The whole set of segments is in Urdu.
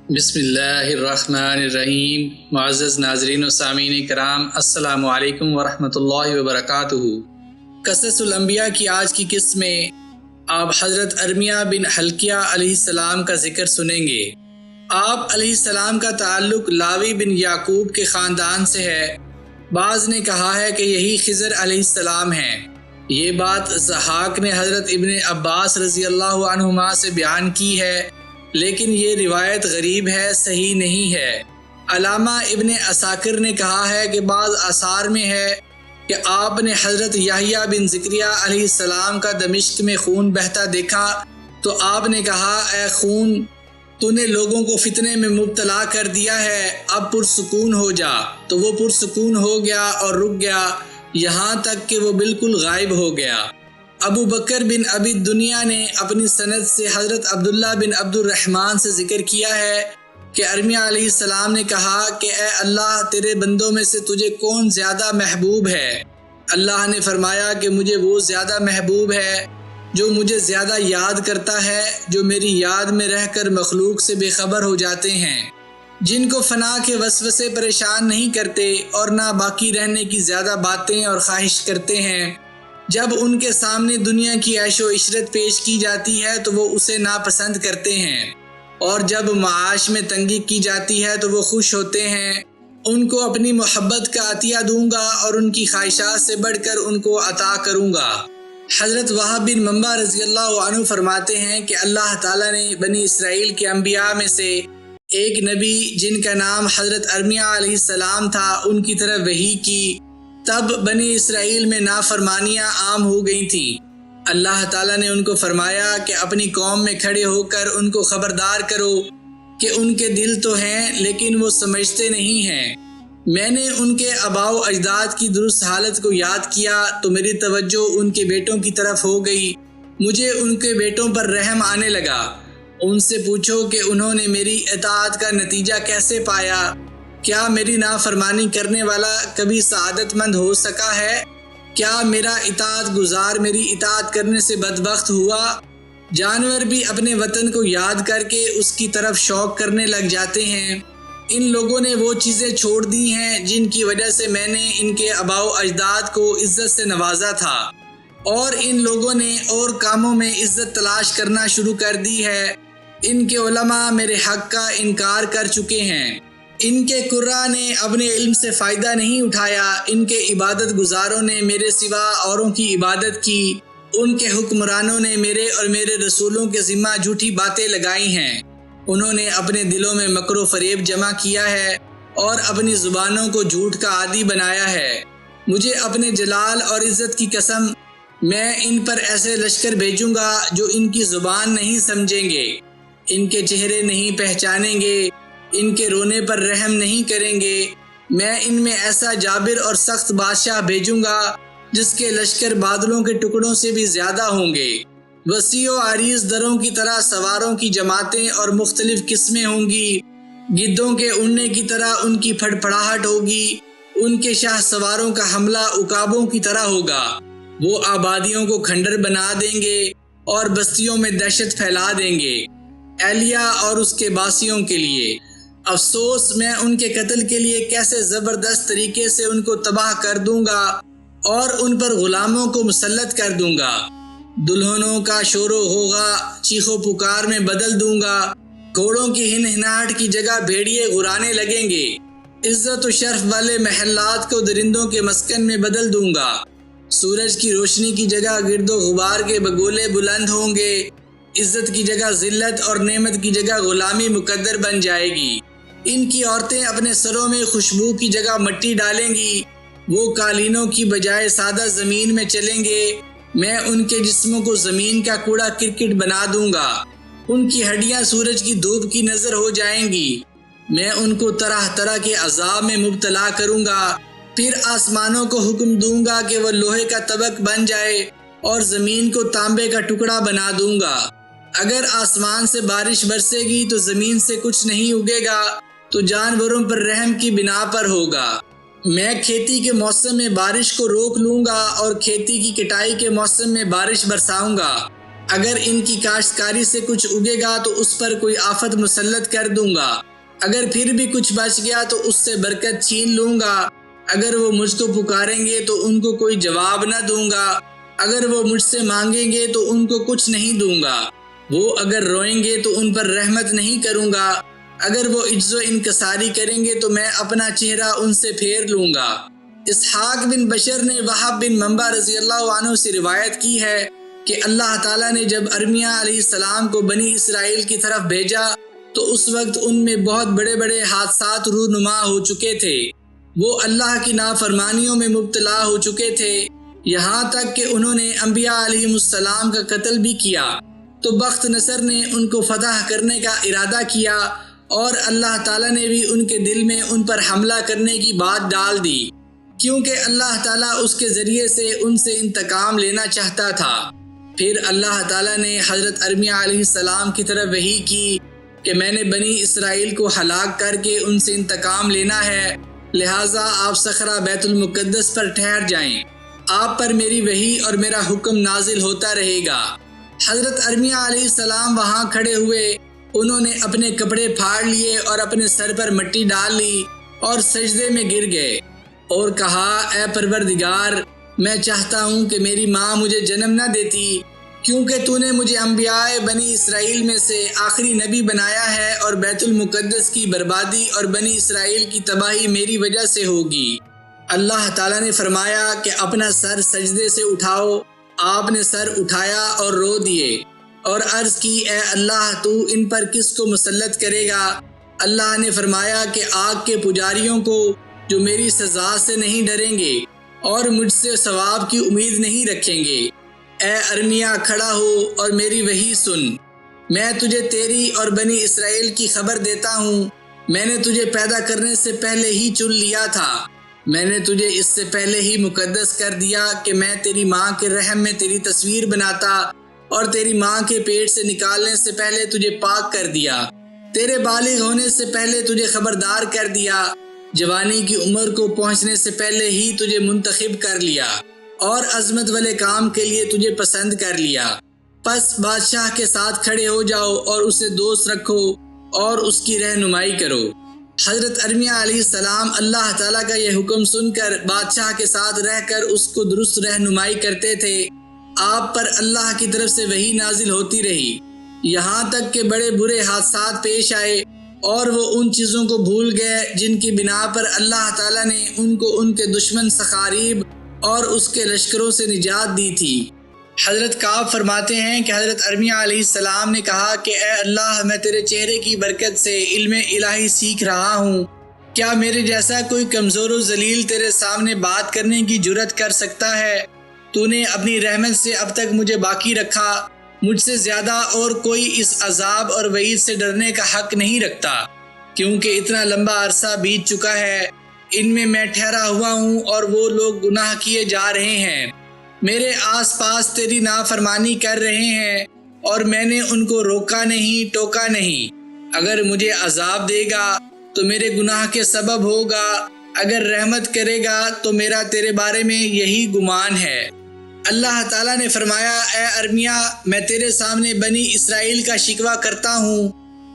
بسم اللہ الرحمن الرحیم۔ معزز ناظرین و سامعین کرام، السلام علیکم ورحمۃ اللہ وبرکاتہ۔ قصص الانبیاء کی آج کی قسط میں آپ حضرت ارمیہ بن حلقیہ علیہ السلام کا ذکر سنیں گے۔ آپ علیہ السلام کا تعلق لاوی بن یعقوب کے خاندان سے ہے۔ بعض نے کہا ہے کہ یہی خضر علیہ السلام ہیں۔ یہ بات ضحاک نے حضرت ابن عباس رضی اللہ عنہما سے بیان کی ہے، لیکن یہ روایت غریب ہے، صحیح نہیں ہے۔ علامہ ابن عساکر نے کہا ہے کہ بعض آثار میں ہے کہ آپ نے حضرت یحییٰ بن زکریا علیہ السلام کا دمشق میں خون بہتا دیکھا تو آپ نے کہا، اے خون، تو نے لوگوں کو فتنے میں مبتلا کر دیا ہے، اب پرسکون ہو جا۔ تو وہ پرسکون ہو گیا اور رک گیا، یہاں تک کہ وہ بالکل غائب ہو گیا۔ ابو بکر بن ابی دنیا نے اپنی سند سے حضرت عبداللہ بن عبد الرحمن سے ذکر کیا ہے کہ ارمیہ علیہ السلام نے کہا کہ اے اللہ، تیرے بندوں میں سے تجھے کون زیادہ محبوب ہے؟ اللہ نے فرمایا کہ مجھے وہ زیادہ محبوب ہے جو مجھے زیادہ یاد کرتا ہے، جو میری یاد میں رہ کر مخلوق سے بے خبر ہو جاتے ہیں، جن کو فنا کے وسوسے پریشان نہیں کرتے اور نہ باقی رہنے کی زیادہ باتیں اور خواہش کرتے ہیں۔ جب ان کے سامنے دنیا کی عیش و عشرت پیش کی جاتی ہے تو وہ اسے ناپسند کرتے ہیں، اور جب معاش میں تنگی کی جاتی ہے تو وہ خوش ہوتے ہیں۔ ان کو اپنی محبت کا عطیہ دوں گا اور ان کی خواہشات سے بڑھ کر ان کو عطا کروں گا۔ حضرت وہب بن منبع رضی اللہ عنہ فرماتے ہیں کہ اللہ تعالیٰ نے بنی اسرائیل کے انبیاء میں سے ایک نبی جن کا نام حضرت ارمیہ علیہ السلام تھا، ان کی طرف وحی کی۔ تب بنی اسرائیل میں نافرمانیاں عام ہو گئی تھیں۔ اللہ تعالیٰ نے ان کو فرمایا کہ اپنی قوم میں کھڑے ہو کر ان کو خبردار کرو کہ ان کے دل تو ہیں لیکن وہ سمجھتے نہیں ہیں۔ میں نے ان کے آباء و اجداد کی درست حالت کو یاد کیا تو میری توجہ ان کے بیٹوں کی طرف ہو گئی۔ مجھے ان کے بیٹوں پر رحم آنے لگا۔ ان سے پوچھو کہ انہوں نے میری اطاعت کا نتیجہ کیسے پایا؟ کیا میری نافرمانی کرنے والا کبھی سعادت مند ہو سکا ہے؟ کیا میرا اطاعت گزار میری اطاعت کرنے سے بدبخت ہوا؟ جانور بھی اپنے وطن کو یاد کر کے اس کی طرف شوق کرنے لگ جاتے ہیں۔ ان لوگوں نے وہ چیزیں چھوڑ دی ہیں جن کی وجہ سے میں نے ان کے آباء و اجداد کو عزت سے نوازا تھا، اور ان لوگوں نے اور کاموں میں عزت تلاش کرنا شروع کر دی ہے۔ ان کے علماء میرے حق کا انکار کر چکے ہیں۔ ان کے قراء نے اپنے علم سے فائدہ نہیں اٹھایا۔ ان کے عبادت گزاروں نے میرے سوا اوروں کی عبادت کی۔ ان کے حکمرانوں نے میرے اور میرے رسولوں کے ذمہ جھوٹی باتیں لگائی ہیں۔ انہوں نے اپنے دلوں میں مکر و فریب جمع کیا ہے اور اپنی زبانوں کو جھوٹ کا عادی بنایا ہے۔ مجھے اپنے جلال اور عزت کی قسم، میں ان پر ایسے لشکر بھیجوں گا جو ان کی زبان نہیں سمجھیں گے، ان کے چہرے نہیں پہچانیں گے، ان کے رونے پر رحم نہیں کریں گے۔ میں ان میں ایسا جابر اور سخت بادشاہ بھیجوں گا جس کے لشکر بادلوں کے ٹکڑوں سے بھی زیادہ ہوں گے۔ وسیع و عریض دروں کی طرح سواروں کی جماعتیں اور مختلف قسمیں ہوں گی۔ گدوں کے اڑنے کی طرح ان کی پھڑپھڑاہٹ ہوگی۔ ان کے شاہ سواروں کا حملہ عقابوں کی طرح ہوگا۔ وہ آبادیوں کو کھنڈر بنا دیں گے اور بستیوں میں دہشت پھیلا دیں گے، ایلیا اور اس کے باسیوں کے لیے۔ افسوس، میں ان کے قتل کے لیے کیسے زبردست طریقے سے ان کو تباہ کر دوں گا اور ان پر غلاموں کو مسلط کر دوں گا۔ دلہنوں کا شور و غوغا چیخ و پکار میں بدل دوں گا۔ گھوڑوں کی ہنہناہٹ کی جگہ بھیڑیے غرانے لگیں گے۔ عزت و شرف والے محلات کو درندوں کے مسکن میں بدل دوں گا۔ سورج کی روشنی کی جگہ گرد و غبار کے بگولے بلند ہوں گے۔ عزت کی جگہ ذلت اور نعمت کی جگہ غلامی مقدر بن جائے گی۔ ان کی عورتیں اپنے سروں میں خوشبو کی جگہ مٹی ڈالیں گی۔ وہ قالینوں کی بجائے سادہ زمین میں چلیں گے۔ میں ان کے جسموں کو زمین کا کوڑا کرکٹ بنا دوں گا۔ ان کی ہڈیاں سورج کی دھوپ کی نظر ہو جائیں گی۔ میں ان کو طرح طرح کے عذاب میں مبتلا کروں گا۔ پھر آسمانوں کو حکم دوں گا کہ وہ لوہے کا طبق بن جائے اور زمین کو تانبے کا ٹکڑا بنا دوں گا۔ اگر آسمان سے بارش برسے گی تو زمین سے کچھ نہیں اگے گا، تو جانوروں پر رحم کی بنا پر ہوگا۔ میں کھیتی کے موسم میں بارش کو روک لوں گا اور کھیتی کی کٹائی کے موسم میں بارش برساؤں گا۔ اگر ان کی کاشتکاری سے کچھ اگے گا تو اس پر کوئی آفت مسلط کر دوں گا، اگر پھر بھی کچھ بچ گیا تو اس سے برکت چھین لوں گا، اگر وہ مجھ کو پکاریں گے تو ان کو کوئی جواب نہ دوں گا، اگر وہ مجھ سے مانگیں گے تو ان کو کچھ نہیں دوں گا، وہ اگر روئیں گے تو ان پر رحمت نہیں کروں گا، اگر وہ عجز و انکساری کریں گے تو میں اپنا چہرہ ان سے پھیر لوں گا۔ اسحاق بن بشر نے وہب بن منبع رضی اللہ عنہ سے روایت کی ہے کہ اللہ تعالیٰ نے جب ارمیہ علیہ السلام کو بنی اسرائیل کی طرف بھیجا تو اس وقت ان میں بہت بڑے بڑے حادثات رونما ہو چکے تھے، وہ اللہ کی نافرمانیوں میں مبتلا ہو چکے تھے، یہاں تک کہ انہوں نے انبیاء علیہ السلام کا قتل بھی کیا۔ تو بخت نصر نے ان کو فتح کرنے کا ارادہ کیا اور اللہ تعالیٰ نے بھی ان کے دل میں ان پر حملہ کرنے کی بات ڈال دی، کیونکہ اللہ تعالیٰ اس کے ذریعے سے ان سے انتقام لینا چاہتا تھا۔ پھر اللہ تعالیٰ نے حضرت ارمیہ علیہ السلام کی طرف وحی کی کہ میں نے بنی اسرائیل کو ہلاک کر کے ان سے انتقام لینا ہے، لہٰذا آپ صخرہ بیت المقدس پر ٹھہر جائیں، آپ پر میری وحی اور میرا حکم نازل ہوتا رہے گا۔ حضرت ارمیہ علیہ السلام وہاں کھڑے ہوئے، انہوں نے اپنے کپڑے پھاڑ لیے اور اپنے سر پر مٹی ڈال لی اور سجدے میں گر گئے اور کہا، اے پروردگار، میں چاہتا ہوں کہ میری ماں مجھے جنم نہ دیتی، کیونکہ تو نے مجھے انبیاء بنی اسرائیل میں سے آخری نبی بنایا ہے اور بیت المقدس کی بربادی اور بنی اسرائیل کی تباہی میری وجہ سے ہوگی۔ اللہ تعالیٰ نے فرمایا کہ اپنا سر سجدے سے اٹھاؤ۔ آپ نے سر اٹھایا اور رو دیے اور عرض کی، اے اللہ، تو ان پر کس کو مسلط کرے گا؟ اللہ نے فرمایا کہ آگ کے پجاریوں کو، جو میری سزا سے نہیں ڈریں گے اور مجھ سے ثواب کی امید نہیں رکھیں گے۔ اے ارمیہ، کھڑا ہو اور میری وحی سن، میں تجھے تیری اور بنی اسرائیل کی خبر دیتا ہوں، میں نے تجھے پیدا کرنے سے پہلے ہی چن لیا تھا، میں نے تجھے اس سے پہلے ہی مقدس کر دیا کہ میں تیری ماں کے رحم میں تیری تصویر بناتا اور تیری ماں کے پیٹ سے نکالنے سے پہلے تجھے پاک کر دیا، تیرے بالغ ہونے سے پہلے تجھے خبردار کر دیا، جوانی کی عمر کو پہنچنے سے پہلے ہی تجھے منتخب کر لیا اور عظمت والے کام کے لیے تجھے پسند کر لیا۔ پس بادشاہ کے ساتھ کھڑے ہو جاؤ اور اسے دوست رکھو اور اس کی رہنمائی کرو۔ حضرت ارمیہ علیہ السلام اللہ تعالیٰ کا یہ حکم سن کر بادشاہ کے ساتھ رہ کر اس کو درست رہنمائی کرتے تھے۔ آپ پر اللہ کی طرف سے وحی نازل ہوتی رہی، یہاں تک کہ بڑے برے حادثات پیش آئے اور وہ ان چیزوں کو بھول گئے جن کی بنا پر اللہ تعالیٰ نے ان کو ان کے دشمن سخاریب اور اس کے لشکروں سے نجات دی تھی۔ حضرت کعب فرماتے ہیں کہ حضرت ارمیہ علیہ السلام نے کہا کہ اے اللہ، میں تیرے چہرے کی برکت سے علم الہی سیکھ رہا ہوں، کیا میرے جیسا کوئی کمزور و ذلیل تیرے سامنے بات کرنے کی جرت کر سکتا ہے؟ تو نے اپنی رحمت سے اب تک مجھے باقی رکھا، مجھ سے زیادہ اور کوئی اس عذاب اور وعید سے ڈرنے کا حق نہیں رکھتا، کیونکہ اتنا لمبا عرصہ بیت چکا ہے، ان میں ٹھہرا ہوا ہوں اور وہ لوگ گناہ کیے جا رہے ہیں، میرے آس پاس تیری نافرمانی کر رہے ہیں اور میں نے ان کو روکا نہیں، ٹوکا نہیں۔ اگر مجھے عذاب دے گا تو میرے گناہ کے سبب ہوگا، اگر رحمت کرے گا تو میرا تیرے بارے میں یہی گمان ہے۔ اللہ تعالیٰ نے فرمایا، اے ارمیہ، میں تیرے سامنے بنی اسرائیل کا شکوہ کرتا ہوں،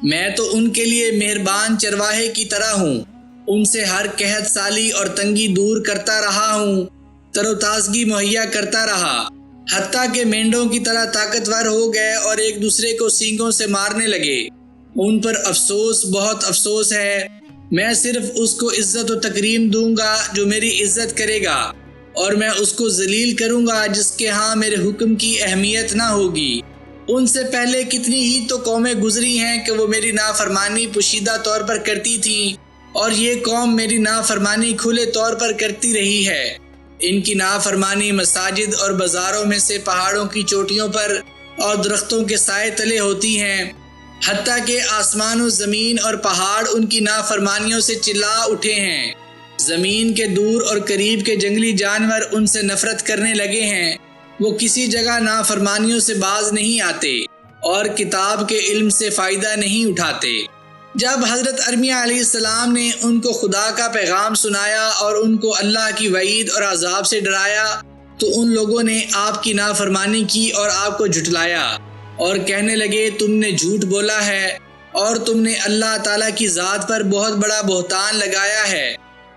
میں تو ان کے لیے مہربان چرواہے کی طرح ہوں، ان سے ہر قحط سالی اور تنگی دور کرتا رہا ہوں، تر و تازگی مہیا کرتا رہا، حتیٰ کہ مینڈوں کی طرح طاقتور ہو گئے اور ایک دوسرے کو سینگوں سے مارنے لگے۔ ان پر افسوس، بہت افسوس ہے، میں صرف اس کو عزت و تکریم دوں گا جو میری عزت کرے گا، اور میں اس کو ذلیل کروں گا جس کے ہاں میرے حکم کی اہمیت نہ ہوگی۔ ان سے پہلے کتنی ہی تو قومیں گزری ہیں کہ وہ میری نافرمانی پوشیدہ طور پر کرتی تھیں، اور یہ قوم میری نافرمانی کھلے طور پر کرتی رہی ہے۔ ان کی نافرمانی مساجد اور بازاروں میں سے پہاڑوں کی چوٹیوں پر اور درختوں کے سائے تلے ہوتی ہیں، حتیٰ کہ آسمان و زمین اور پہاڑ ان کی نافرمانیوں سے چلا اٹھے ہیں، زمین کے دور اور قریب کے جنگلی جانور ان سے نفرت کرنے لگے ہیں، وہ کسی جگہ نافرمانیوں سے باز نہیں آتے اور کتاب کے علم سے فائدہ نہیں اٹھاتے۔ جب حضرت ارمیہ علیہ السلام نے ان کو خدا کا پیغام سنایا اور ان کو اللہ کی وعید اور عذاب سے ڈرایا تو ان لوگوں نے آپ کی نافرمانی کی اور آپ کو جھٹلایا اور کہنے لگے تم نے جھوٹ بولا ہے اور تم نے اللہ تعالیٰ کی ذات پر بہت بڑا بہتان لگایا ہے۔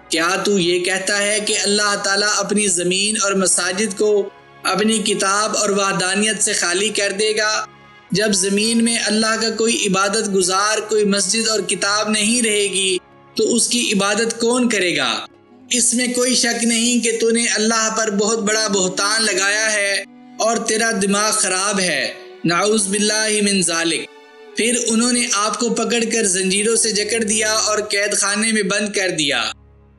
کیا تو یہ کہتا ہے کہ اللہ تعالیٰ اپنی زمین اور مساجد کو اپنی کتاب اور وحدانیت سے خالی کر دے گا؟ جب زمین میں اللہ کا کوئی عبادت گزار، کوئی مسجد اور کتاب نہیں رہے گی تو اس کی عبادت کون کرے گا؟ اس میں کوئی شک نہیں کہ تو نے اللہ پر بہت بڑا بہتان لگایا ہے اور تیرا دماغ خراب ہے، نعوذ باللہ من ذالک۔ پھر انہوں نے آپ کو پکڑ کر زنجیروں سے جکڑ دیا اور قید خانے میں بند کر دیا۔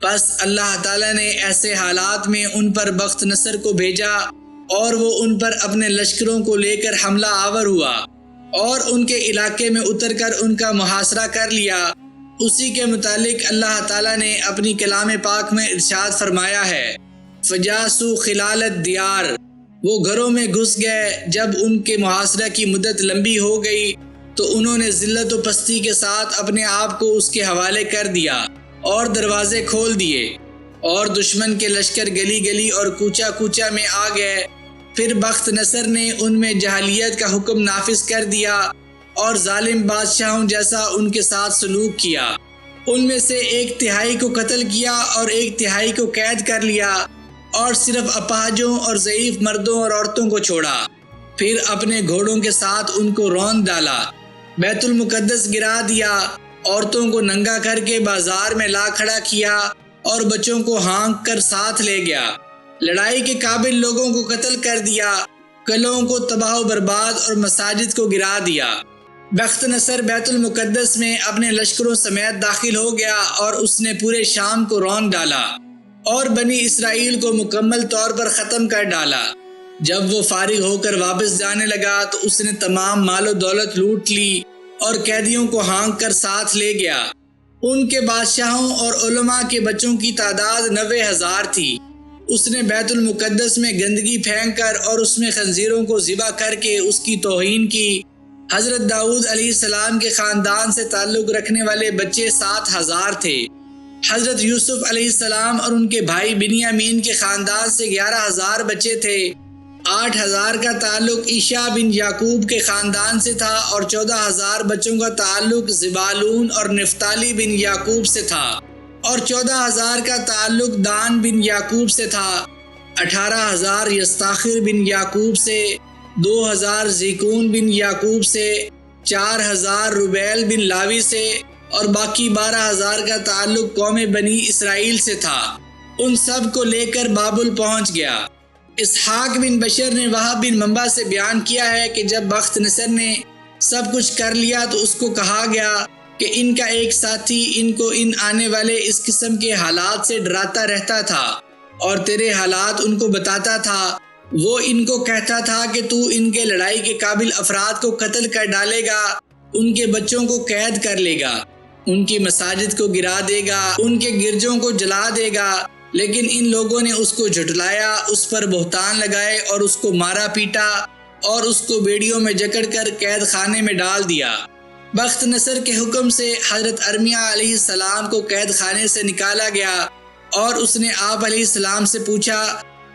پس اللہ تعالیٰ نے ایسے حالات میں ان پر بخت نصر کو بھیجا اور وہ ان پر اپنے لشکروں کو لے کر حملہ آور ہوا اور ان کے علاقے میں اتر کر ان کا محاصرہ کر لیا۔ اسی کے متعلق اللہ تعالیٰ نے اپنی کلام پاک میں ارشاد فرمایا ہے، فجاسو خلال الدیار، وہ گھروں میں گھس گئے۔ جب ان کے محاصرہ کی مدت لمبی ہو گئی تو انہوں نے ذلت و پستی کے ساتھ اپنے آپ کو اس کے حوالے کر دیا اور دروازے کھول دیے، اور دشمن کے لشکر گلی گلی اور کوچہ کوچہ میں آ گئے۔ پھر بخت نصر نے ان میں جاہلیت کا حکم نافذ کر دیا اور ظالم بادشاہوں جیسا ان کے ساتھ سلوک کیا۔ ان میں سے 1/3 کو قتل کیا اور 1/3 کو قید کر لیا، اور صرف اپاہجوں اور ضعیف مردوں اور عورتوں کو چھوڑا۔ پھر اپنے گھوڑوں کے ساتھ ان کو روند ڈالا، بیت المقدس گرا دیا، عورتوں کو ننگا کر کے بازار میں لا کھڑا کیا اور بچوں کو ہانک کر ساتھ لے گیا۔ لڑائی کے قابل لوگوں کو قتل کر دیا، قلعوں کو تباہ و برباد اور مساجد کو گرا دیا۔ بخت نصر بیت المقدس میں اپنے لشکروں سمیت داخل ہو گیا اور اس نے پورے شام کو روند ڈالا اور بنی اسرائیل کو مکمل طور پر ختم کر ڈالا۔ جب وہ فارغ ہو کر واپس جانے لگا تو اس نے تمام مال و دولت لوٹ لی اور قیدیوں کو ہانک کر ساتھ لے گیا۔ ان کے بادشاہوں اور علماء کے بچوں کی تعداد 90,000 تھی۔ اس نے بیت المقدس میں گندگی پھینک کر اور اس میں خنزیروں کو ذبح کر کے اس کی توہین کی۔ حضرت داؤد علیہ السلام کے خاندان سے تعلق رکھنے والے بچے 7,000 تھے۔ حضرت یوسف علیہ السلام اور ان کے بھائی بنیامین کے خاندان سے 11,000 بچے تھے۔ 8,000 کا تعلق عیشا بن یعقوب کے خاندان سے تھا اور 14,000 بچوں کا تعلق زبالون اور نفتالی بن یعقوب سے تھا، اور 14,000 کا تعلق دان بن یعقوب سے تھا۔ 18,000 یستاخر بن یعقوب سے، 2,000 زیکون بن یعقوب سے، 4,000 روبیل بن لاوی سے، اور باقی 12,000 کا تعلق قوم بنی اسرائیل سے تھا۔ ان سب کو لے کر بابل پہنچ گیا۔ اسحاق بن بشر نے وہب بن منبع سے بیان کیا ہے کہ جب بخت نصر نے سب کچھ کر لیا تو اس کو کہا گیا کہ ان کا ایک ساتھی ان کو ان آنے والے اس قسم کے حالات سے ڈراتا رہتا تھا اور تیرے حالات ان کو بتاتا تھا۔ وہ ان کو کہتا تھا کہ تو ان کے لڑائی کے قابل افراد کو قتل کر ڈالے گا، ان کے بچوں کو قید کر لے گا، ان کی مساجد کو گرا دے گا، ان کے گرجوں کو جلا دے گا۔ لیکن ان لوگوں نے اس کو جھٹلایا، اس پر بہتان لگائے اور اس کو مارا پیٹا اور اس کو بیڑیوں میں جکڑ کر قید خانے میں ڈال دیا۔ بخت نصر کے حکم سے حضرت ارمیہ علیہ السلام کو قید خانے سے نکالا گیا اور اس نے آپ علیہ السلام سے پوچھا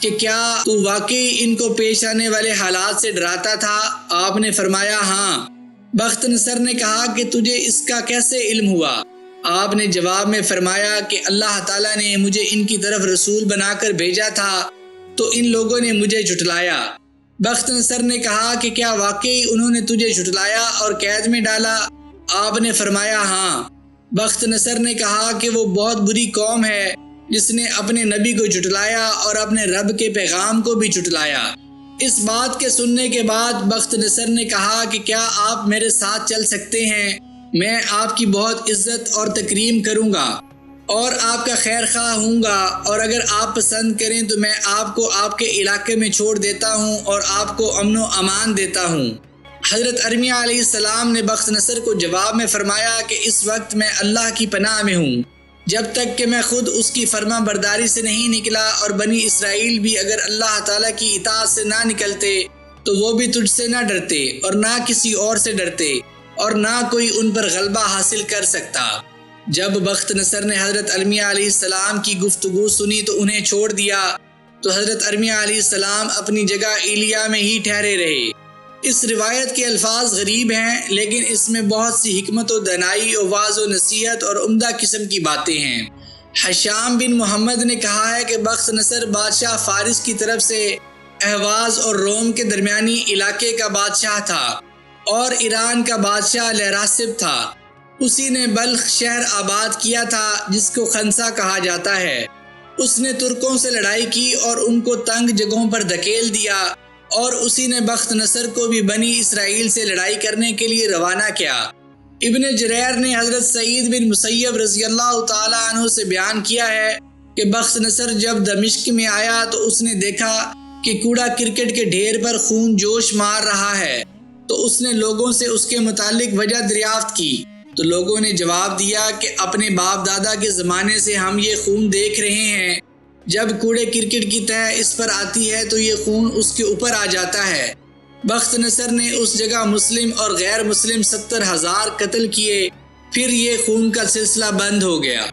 کہ کیا تو واقعی ان کو پیش آنے والے حالات سے ڈراتا تھا؟ آپ نے فرمایا ہاں۔ بخت نصر نے کہا کہ تجھے اس کا کیسے علم ہوا؟ آپ نے جواب میں فرمایا کہ اللہ تعالیٰ نے مجھے ان کی طرف رسول بنا کر بھیجا تھا تو ان لوگوں نے مجھے جھٹلایا۔ بخت نصر نے کہا کہ کیا واقعی انہوں نے تجھے جھٹلایا اور قید میں ڈالا؟ آپ نے فرمایا ہاں۔ بخت نصر نے کہا کہ وہ بہت بری قوم ہے جس نے اپنے نبی کو جھٹلایا اور اپنے رب کے پیغام کو بھی جھٹلایا۔ اس بات کے سننے کے بعد بخت نصر نے کہا کہ کیا آپ میرے ساتھ چل سکتے ہیں؟ میں آپ کی بہت عزت اور تکریم کروں گا اور آپ کا خیر خواہ ہوں گا، اور اگر آپ پسند کریں تو میں آپ کو آپ کے علاقے میں چھوڑ دیتا ہوں اور آپ کو امن و امان دیتا ہوں۔ حضرت ارمیہ علیہ السلام نے بخت نصر کو جواب میں فرمایا کہ اس وقت میں اللہ کی پناہ میں ہوں، جب تک کہ میں خود اس کی فرما برداری سے نہیں نکلا، اور بنی اسرائیل بھی اگر اللہ تعالیٰ کی اطاعت سے نہ نکلتے تو وہ بھی تجھ سے نہ ڈرتے اور نہ کسی اور سے ڈرتے، اور نہ کوئی ان پر غلبہ حاصل کر سکتا۔ جب بخت نصر نے حضرت ارمیہ علیہ السلام کی گفتگو سنی تو انہیں چھوڑ دیا تو حضرت ارمیہ علیہ السلام اپنی جگہ ایلیا میں ہی ٹھہرے رہے۔ اس روایت کے الفاظ غریب ہیں، لیکن اس میں بہت سی حکمت و دانائی و واعظ و نصیحت اور عمدہ قسم کی باتیں ہیں۔ حشام بن محمد نے کہا ہے کہ بخت نصر بادشاہ فارس کی طرف سے اہواز اور روم کے درمیانی علاقے کا بادشاہ تھا اور ایران کا بادشاہ لہراسب تھا۔ اسی نے بلخ شہر آباد کیا تھا جس کو خنسا کہا جاتا ہے۔ اس نے ترکوں سے لڑائی کی اور ان کو تنگ جگہوں پر دھکیل دیا، اور اسی نے بخت نصر کو بھی بنی اسرائیل سے لڑائی کرنے کے لیے روانہ کیا۔ ابن جریر نے حضرت سعید بن مسیب رضی اللہ تعالی عنہ سے بیان کیا ہے کہ بخت نصر جب دمشق میں آیا تو اس نے دیکھا کہ کوڑا کرکٹ کے ڈھیر پر خون جوش مار رہا ہے، تو اس نے لوگوں سے اس کے متعلق وجہ دریافت کی، تو لوگوں نے جواب دیا کہ اپنے باپ دادا کے زمانے سے ہم یہ خون دیکھ رہے ہیں، جب کوڑے کرکٹ کی تہ اس پر آتی ہے تو یہ خون اس کے اوپر آ جاتا ہے۔ بخت نصر نے اس جگہ مسلم اور غیر مسلم 70,000 قتل کیے، پھر یہ خون کا سلسلہ بند ہو گیا۔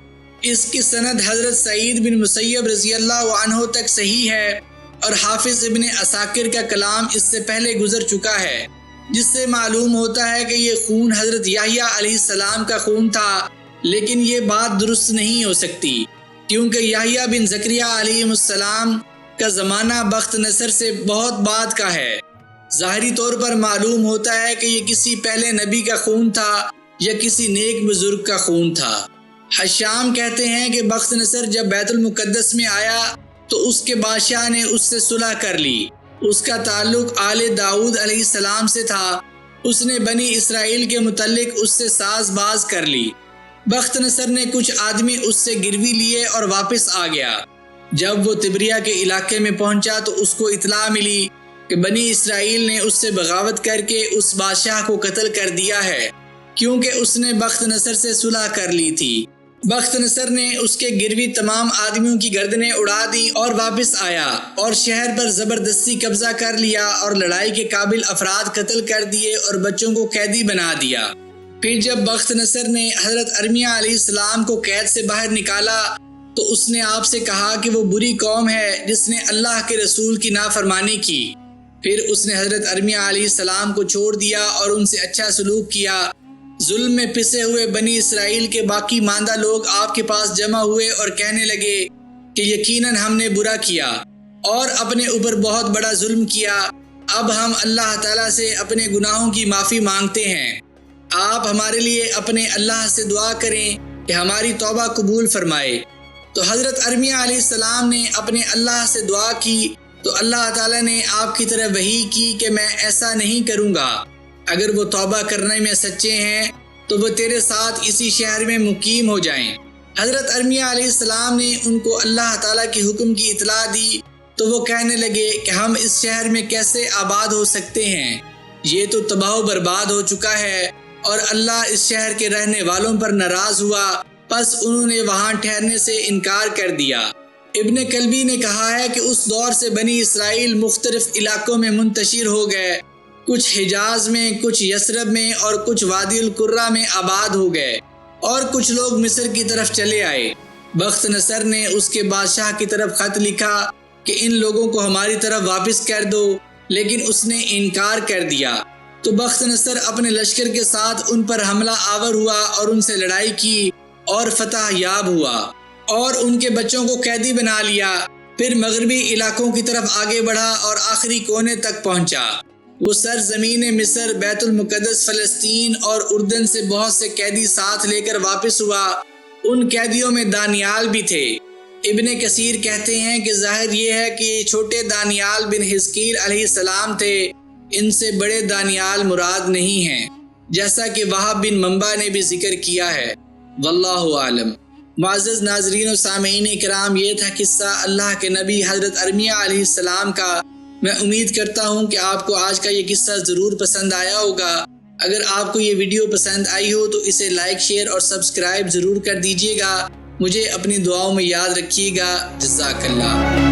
اس کی سند حضرت سعید بن مسیب رضی اللہ عنہ تک صحیح ہے، اور حافظ ابن عساکر کا کلام اس سے پہلے گزر چکا ہے، جس سے معلوم ہوتا ہے کہ یہ خون حضرت یحییٰ علیہ السلام کا خون تھا، لیکن یہ بات درست نہیں ہو سکتی، کیونکہ یحییٰ بن زکریا علیہ السلام کا زمانہ بخت نصر سے بہت بعد کا ہے۔ ظاہری طور پر معلوم ہوتا ہے کہ یہ کسی پہلے نبی کا خون تھا یا کسی نیک بزرگ کا خون تھا۔ حشام کہتے ہیں کہ بخت نصر جب بیت المقدس میں آیا تو اس کے بادشاہ نے اس سے صلح کر لی۔ اس کا تعلق آل داؤد علیہ السلام سے تھا۔ اس نے بنی اسرائیل کے متعلق اس سے ساز باز کر لی۔ بخت نصر نے کچھ آدمی اس سے گروی لیے اور واپس آ گیا۔ جب وہ تبریہ کے علاقے میں پہنچا تو اس کو اطلاع ملی کہ بنی اسرائیل نے اس سے بغاوت کر کے اس بادشاہ کو قتل کر دیا ہے، کیونکہ اس نے بخت نصر سے صلح کر لی تھی۔ بخت نصر نے اس کے گروی تمام آدمیوں کی گردنیں اڑا دی اور واپس آیا اور شہر پر زبردستی قبضہ کر لیا اور لڑائی کے قابل افراد قتل کر دیے اور بچوں کو قیدی بنا دیا۔ پھر جب بخت نصر نے حضرت ارمیہ علیہ السلام کو قید سے باہر نکالا تو اس نے آپ سے کہا کہ وہ بری قوم ہے جس نے اللہ کے رسول کی نافرمانی کی۔ پھر اس نے حضرت ارمیہ علیہ السلام کو چھوڑ دیا اور ان سے اچھا سلوک کیا۔ ظلم میں پسے ہوئے بنی اسرائیل کے باقی ماندہ لوگ آپ کے پاس جمع ہوئے اور کہنے لگے کہ یقیناً ہم نے برا کیا اور اپنے اوپر بہت بڑا ظلم کیا۔ اب ہم اللہ تعالیٰ سے اپنے گناہوں کی معافی مانگتے ہیں۔ آپ ہمارے لیے اپنے اللہ سے دعا کریں کہ ہماری توبہ قبول فرمائے۔ تو حضرت ارمیہ علیہ السلام نے اپنے اللہ سے دعا کی تو اللہ تعالیٰ نے آپ کی طرف وحی کی کہ میں ایسا نہیں کروں گا۔ اگر وہ توبہ کرنے میں سچے ہیں تو وہ تیرے ساتھ اسی شہر میں مقیم ہو جائیں۔ حضرت ارمیہ علیہ السلام نے ان کو اللہ تعالیٰ کے حکم کی اطلاع دی تو وہ کہنے لگے کہ ہم اس شہر میں کیسے آباد ہو سکتے ہیں، یہ تو تباہ و برباد ہو چکا ہے، اور اللہ اس شہر کے رہنے والوں پر ناراض ہوا، پس انہوں نے وہاں ٹھہرنے سے انکار کر دیا۔ ابن کلبی نے کہا ہے کہ اس دور سے بنی اسرائیل مختلف علاقوں میں منتشر ہو گئے، کچھ حجاز میں، کچھ یثرب میں اور کچھ وادی القرہ میں آباد ہو گئے، اور کچھ لوگ مصر کی طرف چلے آئے۔ بخت نصر نے اس کے بادشاہ کی طرف خط لکھا کہ ان لوگوں کو ہماری طرف واپس کر دو، لیکن اس نے انکار کر دیا۔ تو بخت نصر اپنے لشکر کے ساتھ ان پر حملہ آور ہوا اور ان سے لڑائی کی اور فتح یاب ہوا اور ان کے بچوں کو قیدی بنا لیا۔ پھر مغربی علاقوں کی طرف آگے بڑھا اور آخری کونے تک پہنچا۔ وہ سرزمین مصر، بیت المقدس، فلسطین اور اردن سے بہت سے قیدی ساتھ لے کر واپس ہوا۔ ان قیدیوں میں دانیال بھی تھے۔ ابن کثیر کہتے ہیں کہ ظاہر یہ ہے کہ چھوٹے دانیال بن حزقیل علیہ السلام تھے، ان سے بڑے دانیال مراد نہیں ہیں، جیسا کہ وہب بن منبع نے بھی ذکر کیا ہے۔ واللہ عالم۔ معزز ناظرین و سامعین کرام، یہ تھا قصہ اللہ کے نبی حضرت ارمیہ علیہ السلام کا۔ میں امید کرتا ہوں کہ آپ کو آج کا یہ قصہ ضرور پسند آیا ہوگا۔ اگر آپ کو یہ ویڈیو پسند آئی ہو تو اسے لائک، شیئر اور سبسکرائب ضرور کر دیجیے گا۔ مجھے اپنی دعاؤں میں یاد رکھیے گا۔ جزاک اللہ۔